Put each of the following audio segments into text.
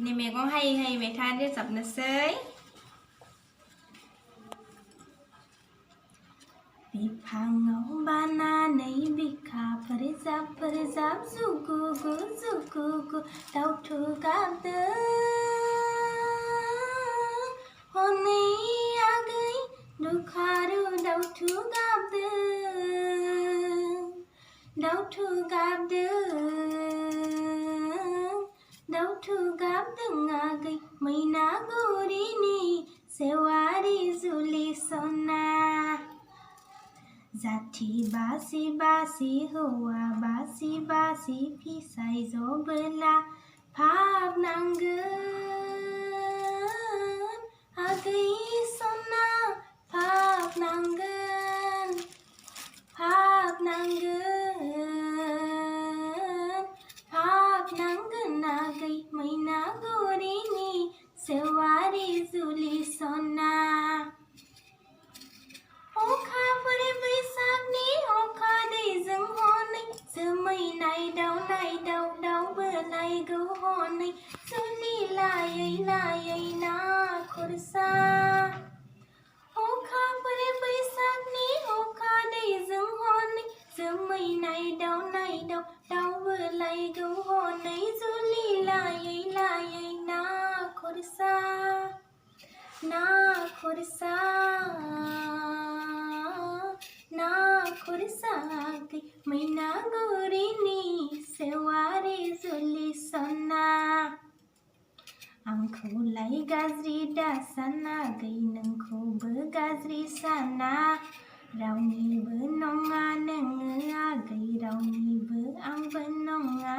Diनै मैगं हायै मेथाइ रोजाबनोसै बिफाङाव बानानै बिखाफोर जाब जुगुगु जुगुगु दाउथु गाबदों हनै आगै दुखारु दाउथु गाबदों आगै मैनागुरिनि सेवारि जुलि सना जाथि बासि हौवा बासि फिसाइ जबोला फाब नांगोन आगै सना फाब नांगोन आगै मैनागुरिनि सेवारि जुलि सना अखाफोर बैसागनि अखा दैजों हनै जोमै नायदाव दावबोलायगौ हनै जुलि लायै ना खुरसा अखाफोर बैसागनि अखा दैजों हनै जोमै नायदाव दावबोलायगौ हनै जुलि लायै ना खुरसा आगै मैनागुरिनि सेवारि जुलि सना आंखौलाय गाज्रि दासाना आगै नोंखौबो गाज्रि साना रावनिबो नङा नोङो आगै रावनिबो आंबो नङा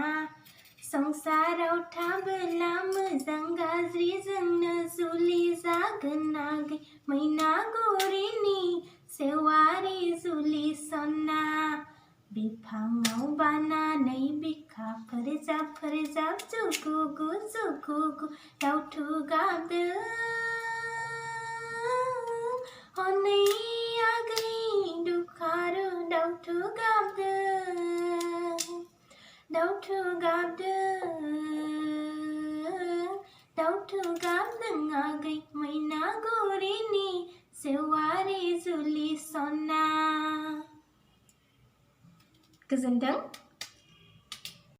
संसाराव थाबोला मोजां गाज्रिजोंनो जुलि जागोन आगै मैनागुरिनि सेवारि जुलि सना बिफाङाव बानानै बिखाफोर जाब जुगुगु जुगुगु दाउथु गाबदों हनै आगै दुखारु दाउथु गाबदों आगै मैनागुरिनि सेवारि जुलि सना गोजोनदों।